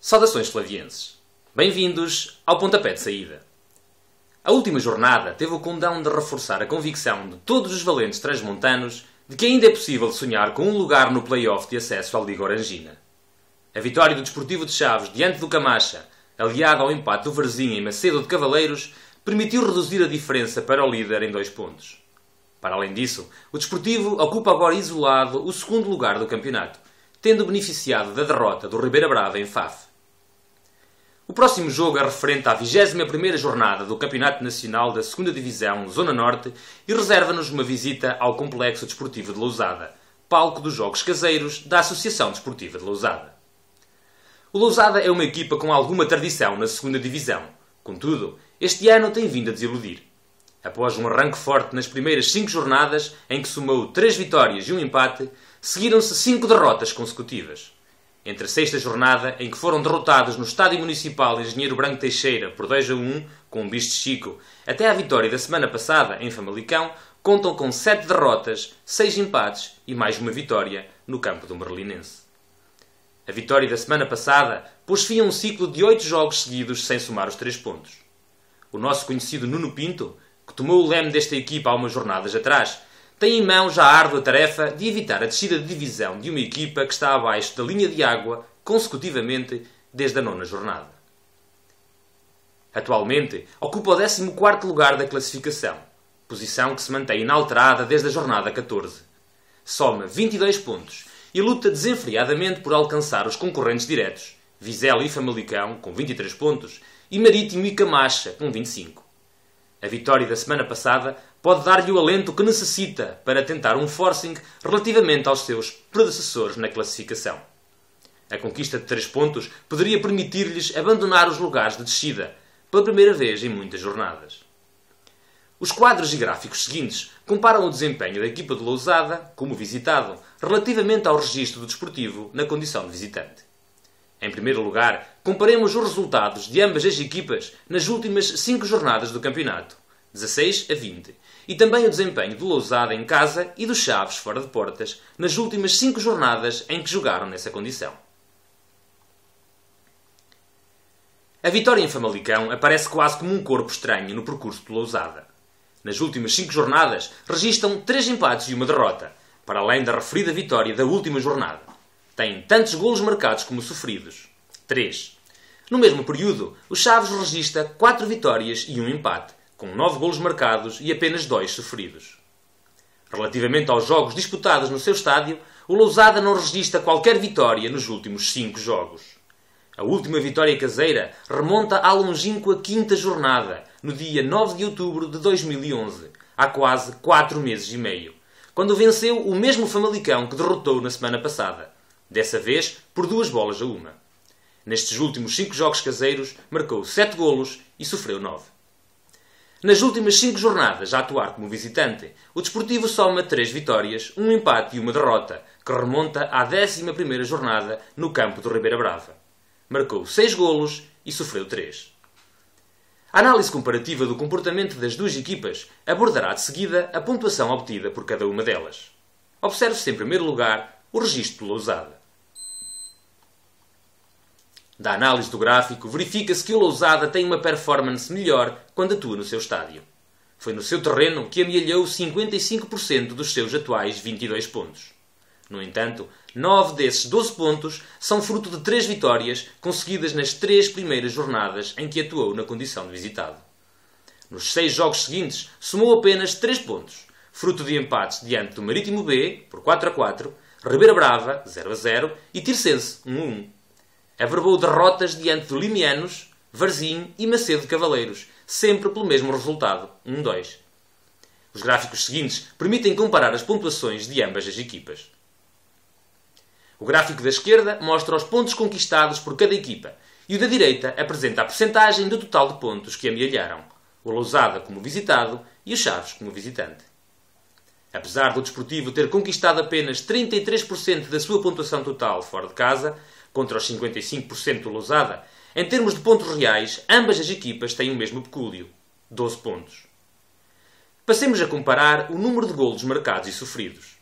Saudações flavienses. Bem-vindos ao pontapé de saída. A última jornada teve o condão de reforçar a convicção de todos os valentes transmontanos de que ainda é possível sonhar com um lugar no play-off de acesso à Liga Orangina. A vitória do Desportivo de Chaves diante do Camacha, aliada ao empate do Varzim em Macedo de Cavaleiros, permitiu reduzir a diferença para o líder em 2 pontos. Para além disso, o Desportivo ocupa agora isolado o segundo lugar do campeonato, tendo beneficiado da derrota do Ribeira Brava em Faf. O próximo jogo é referente à 21ª jornada do Campeonato Nacional da 2ª Divisão, Zona Norte, e reserva-nos uma visita ao Complexo Desportivo de Lousada, palco dos jogos caseiros da Associação Desportiva de Lousada. O Lousada é uma equipa com alguma tradição na 2ª Divisão, contudo, este ano tem vindo a desiludir. Após um arranque forte nas primeiras 5 jornadas, em que somou 3 vitórias e um empate, seguiram-se 5 derrotas consecutivas. Entre a 6ª jornada, em que foram derrotados no Estádio Municipal Engenheiro Branco Teixeira por 2-1, com um bicho de Chico, até à vitória da semana passada, em Famalicão, contam com 7 derrotas, 6 empates e mais uma vitória no campo do Merlinense. A vitória da semana passada pôs fim a um ciclo de 8 jogos seguidos sem somar os 3 pontos. O nosso conhecido Nuno Pinto, que tomou o leme desta equipa há umas jornadas atrás, tem em mãos a árdua tarefa de evitar a descida de divisão de uma equipa que está abaixo da linha de água consecutivamente desde a 9ª jornada. Atualmente, ocupa o 14º lugar da classificação, posição que se mantém inalterada desde a jornada 14. Soma 22 pontos e luta desenfreadamente por alcançar os concorrentes diretos, Vizela e Famalicão, com 23 pontos, e Marítimo e Camacha, com 25. A vitória da semana passada pode dar-lhe o alento que necessita para tentar um forcing relativamente aos seus predecessores na classificação. A conquista de 3 pontos poderia permitir-lhes abandonar os lugares de descida, pela primeira vez em muitas jornadas. Os quadros e gráficos seguintes comparam o desempenho da equipa de Lousada, como visitado, relativamente ao registro do Desportivo na condição de visitante. Em primeiro lugar, comparemos os resultados de ambas as equipas nas últimas 5 jornadas do campeonato, 16 a 20, e também o desempenho do Lousada em casa e do Chaves fora de portas nas últimas 5 jornadas em que jogaram nessa condição. A vitória em Famalicão aparece quase como um corpo estranho no percurso do Lousada. Nas últimas 5 jornadas registram 3 empates e uma derrota, para além da referida vitória da última jornada. Tem tantos golos marcados como sofridos, 3. No mesmo período, o Chaves registra 4 vitórias e um empate, com 9 golos marcados e apenas 2 sofridos. Relativamente aos jogos disputados no seu estádio, o Lousada não registra qualquer vitória nos últimos 5 jogos. A última vitória caseira remonta à longínqua 5ª jornada, no dia 9 de outubro de 2011, há quase 4 meses e meio, quando venceu o mesmo Famalicão que derrotou na semana passada, dessa vez por 2-1. Nestes últimos 5 jogos caseiros, marcou 7 golos e sofreu 9. Nas últimas 5 jornadas a atuar como visitante, o Desportivo soma 3 vitórias, um empate e uma derrota, que remonta à 11ª jornada no campo do Ribeira Brava. Marcou 6 golos e sofreu 3. A análise comparativa do comportamento das duas equipas abordará de seguida a pontuação obtida por cada uma delas. Observe-se em primeiro lugar o registro do Lousada. Da análise do gráfico, verifica-se que o Lousada tem uma performance melhor quando atua no seu estádio. Foi no seu terreno que amealhou 55% dos seus atuais 22 pontos. No entanto, 9 desses 12 pontos são fruto de 3 vitórias conseguidas nas 3 primeiras jornadas em que atuou na condição de visitado. Nos 6 jogos seguintes, somou apenas 3 pontos, fruto de empates diante do Marítimo B, por 4-4, Ribeira Brava, 0-0 e Tirsense, 1-1. Averbou derrotas diante do Limianos, Varzim e Macedo de Cavaleiros, sempre pelo mesmo resultado, 1-2. Os gráficos seguintes permitem comparar as pontuações de ambas as equipas. O gráfico da esquerda mostra os pontos conquistados por cada equipa e o da direita apresenta a percentagem do total de pontos que amealharam, o Lousada como visitado e o Chaves como visitante. Apesar do Desportivo ter conquistado apenas 33% da sua pontuação total fora de casa, contra os 55% do Lousada, em termos de pontos reais, ambas as equipas têm o mesmo pecúlio, 12 pontos. Passemos a comparar o número de golos marcados e sofridos.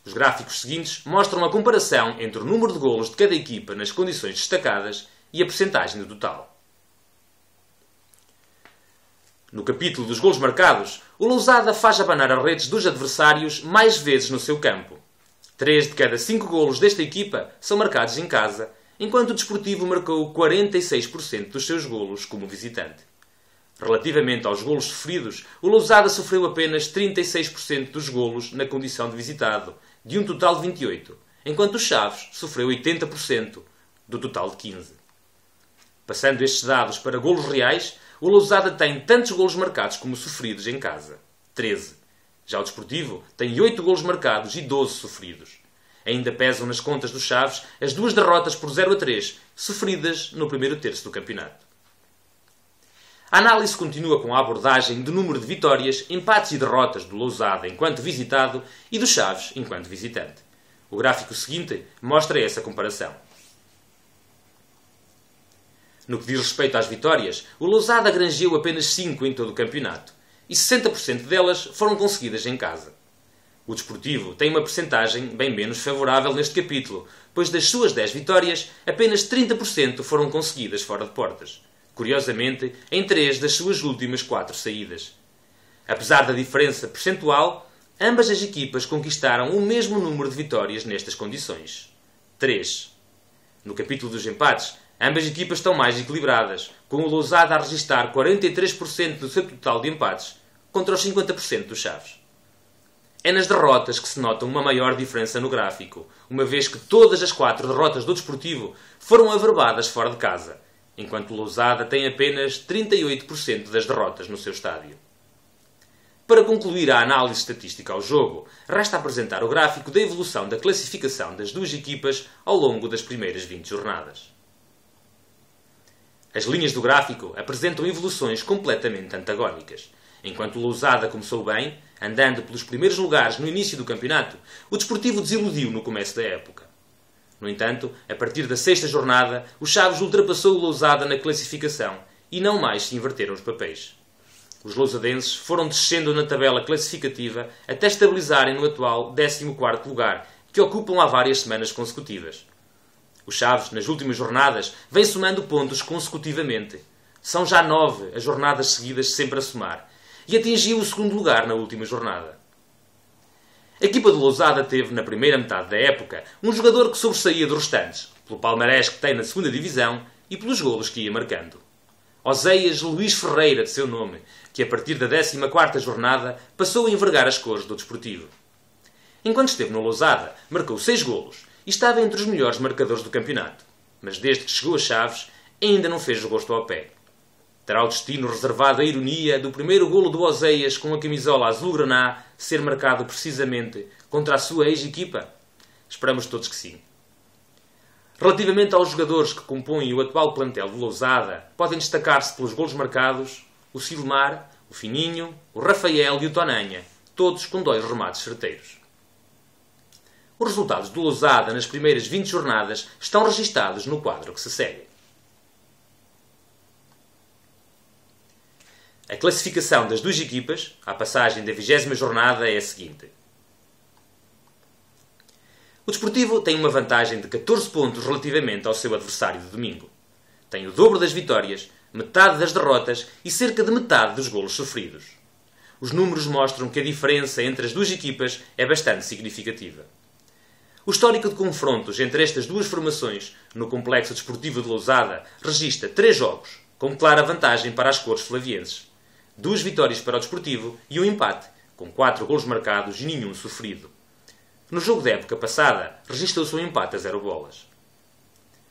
Os gráficos seguintes mostram a comparação entre o número de golos de cada equipa nas condições destacadas e a percentagem do total. No capítulo dos golos marcados, o Lousada faz abanar as redes dos adversários mais vezes no seu campo. 3 de cada 5 golos desta equipa são marcados em casa, enquanto o Desportivo marcou 46% dos seus golos como visitante. Relativamente aos golos sofridos, o Lousada sofreu apenas 36% dos golos na condição de visitado, de um total de 28, enquanto o Chaves sofreu 80% do total de 15. Passando estes dados para golos reais, o Lousada tem tantos golos marcados como sofridos em casa, 13. Já o Desportivo tem 8 golos marcados e 12 sofridos. Ainda pesam nas contas do Chaves as 2 derrotas por 0-3, sofridas no primeiro terço do campeonato. A análise continua com a abordagem do número de vitórias, empates e derrotas do Lousada enquanto visitado e do Chaves enquanto visitante. O gráfico seguinte mostra essa comparação. No que diz respeito às vitórias, o Lousada granjeou apenas 5 em todo o campeonato, e 60% delas foram conseguidas em casa. O Desportivo tem uma percentagem bem menos favorável neste capítulo, pois das suas 10 vitórias, apenas 30% foram conseguidas fora de portas. Curiosamente, em 3 das suas últimas 4 saídas. Apesar da diferença percentual, ambas as equipas conquistaram o mesmo número de vitórias nestas condições. 3. No capítulo dos empates, ambas equipas estão mais equilibradas, com o Lousada a registrar 43% do seu total de empates, contra os 50% dos Chaves. É nas derrotas que se nota uma maior diferença no gráfico, uma vez que todas as 4 derrotas do Desportivo foram averbadas fora de casa, enquanto o Lousada tem apenas 38% das derrotas no seu estádio. Para concluir a análise estatística ao jogo, resta apresentar o gráfico da evolução da classificação das duas equipas ao longo das primeiras 20 jornadas. As linhas do gráfico apresentam evoluções completamente antagónicas. Enquanto o Lousada começou bem, andando pelos primeiros lugares no início do campeonato, o Desportivo desiludiu no começo da época. No entanto, a partir da 6ª jornada, o Chaves ultrapassou o Lousada na classificação e não mais se inverteram os papéis. Os lousadenses foram descendo na tabela classificativa até estabilizarem no atual 14º lugar, que ocupam há várias semanas consecutivas. O Chaves, nas últimas jornadas, vem somando pontos consecutivamente. São já 9 as jornadas seguidas sempre a somar, e atingiu o 2º lugar na última jornada. A equipa de Lousada teve, na primeira metade da época, um jogador que sobressaía dos restantes, pelo palmarés que tem na 2ª divisão e pelos golos que ia marcando. Oséias Luís Ferreira, de seu nome, que a partir da 14ª jornada passou a envergar as cores do Desportivo. Enquanto esteve no Lousada, marcou 6 golos e estava entre os melhores marcadores do campeonato, mas desde que chegou a Chaves ainda não fez o gosto ao pé. Terá o destino reservado à ironia do primeiro golo do Oséias com a camisola azul-graná ser marcado precisamente contra a sua ex-equipa? Esperamos todos que sim. Relativamente aos jogadores que compõem o atual plantel de Lousada, podem destacar-se pelos golos marcados o Silmar, o Fininho, o Rafael e o Tonanha, todos com 2 remates certeiros. Os resultados do Lousada nas primeiras 20 jornadas estão registados no quadro que se segue. A classificação das duas equipas, à passagem da 20ª jornada, é a seguinte. O Desportivo tem uma vantagem de 14 pontos relativamente ao seu adversário de domingo. Tem o dobro das vitórias, metade das derrotas e cerca de metade dos golos sofridos. Os números mostram que a diferença entre as duas equipas é bastante significativa. O histórico de confrontos entre estas duas formações no Complexo Desportivo de Lousada registra 3 jogos, com clara vantagem para as cores flavienses. 2 vitórias para o Desportivo e um empate, com 4 golos marcados e nenhum sofrido. No jogo da época passada, registrou-se um empate a 0 bolas.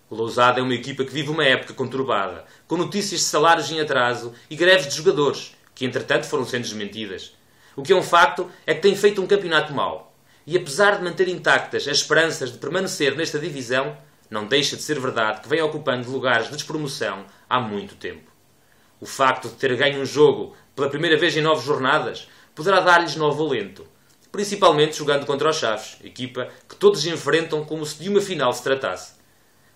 O Lousada é uma equipa que vive uma época conturbada, com notícias de salários em atraso e greves de jogadores, que entretanto foram sendo desmentidas. O que é um facto é que tem feito um campeonato mau. E apesar de manter intactas as esperanças de permanecer nesta divisão, não deixa de ser verdade que vem ocupando lugares de despromoção há muito tempo. O facto de ter ganho um jogo pela primeira vez em 9 jornadas poderá dar-lhes novo alento, principalmente jogando contra os Chaves, equipa que todos enfrentam como se de uma final se tratasse.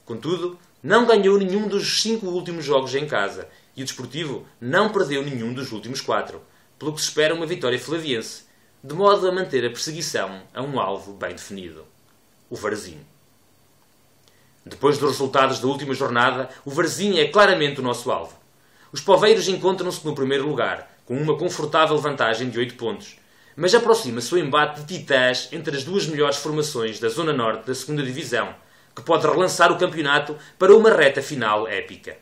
Contudo, não ganhou nenhum dos 5 últimos jogos em casa e o Desportivo não perdeu nenhum dos últimos 4, pelo que se espera uma vitória flaviense, de modo a manter a perseguição a um alvo bem definido: o Varzim. Depois dos resultados da última jornada, o Varzim é claramente o nosso alvo. Os poveiros encontram-se no primeiro lugar, com uma confortável vantagem de 8 pontos, mas aproxima-se o embate de titãs entre as duas melhores formações da Zona Norte da 2ª Divisão, que pode relançar o campeonato para uma reta final épica.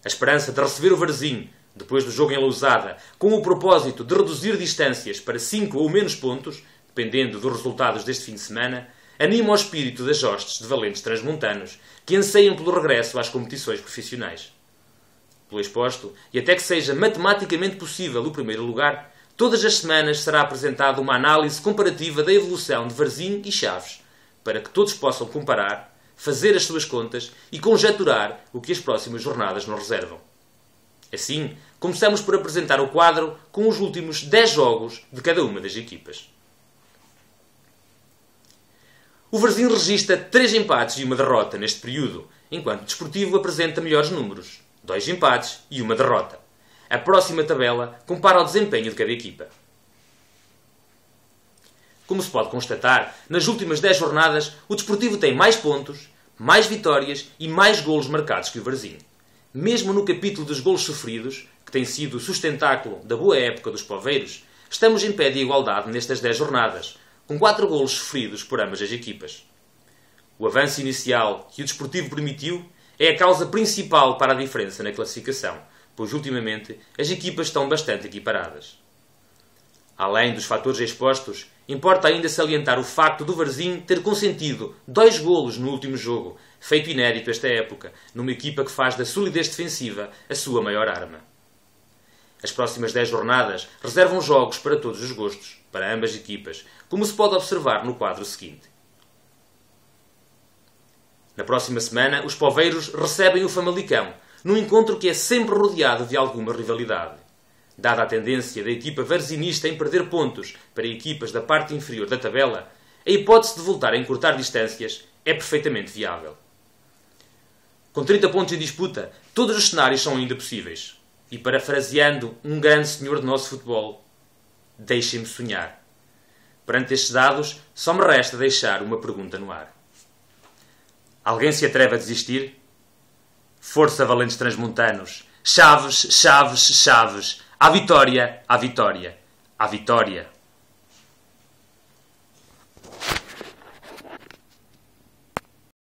A esperança de receber o Varzim, depois do jogo em Lousada, com o propósito de reduzir distâncias para 5 ou menos pontos, dependendo dos resultados deste fim de semana, anima o espírito das hostes de valentes transmontanos, que anseiam pelo regresso às competições profissionais. Pelo exposto, e até que seja matematicamente possível o primeiro lugar, todas as semanas será apresentada uma análise comparativa da evolução de Varzim e Chaves, para que todos possam comparar, fazer as suas contas e conjecturar o que as próximas jornadas nos reservam. Assim, começamos por apresentar o quadro com os últimos 10 jogos de cada uma das equipas. O Varzim registra 3 empates e uma derrota neste período, enquanto o Desportivo apresenta melhores números, 2 empates e uma derrota. A próxima tabela compara o desempenho de cada equipa. Como se pode constatar, nas últimas 10 jornadas, o Desportivo tem mais pontos, mais vitórias e mais golos marcados que o Varzim. Mesmo no capítulo dos golos sofridos, que tem sido o sustentáculo da boa época dos poveiros, estamos em pé de igualdade nestas 10 jornadas, com 4 golos sofridos por ambas as equipas. O avanço inicial que o Desportivo permitiu é a causa principal para a diferença na classificação, pois ultimamente as equipas estão bastante equiparadas. Além dos fatores expostos, importa ainda salientar o facto do Varzim ter consentido 2 golos no último jogo, feito inédito esta época, numa equipa que faz da solidez defensiva a sua maior arma. As próximas 10 jornadas reservam jogos para todos os gostos, para ambas equipas, como se pode observar no quadro seguinte. Na próxima semana, os poveiros recebem o Famalicão, num encontro que é sempre rodeado de alguma rivalidade. Dada a tendência da equipa varzinista em perder pontos para equipas da parte inferior da tabela, a hipótese de voltar a encurtar distâncias é perfeitamente viável. Com 30 pontos em disputa, todos os cenários são ainda possíveis. E parafraseando um grande senhor do nosso futebol, deixem-me sonhar. Perante estes dados, só me resta deixar uma pergunta no ar. Alguém se atreve a desistir? Força, valentes transmontanos! Chaves, Chaves, Chaves! À vitória, à vitória, à vitória!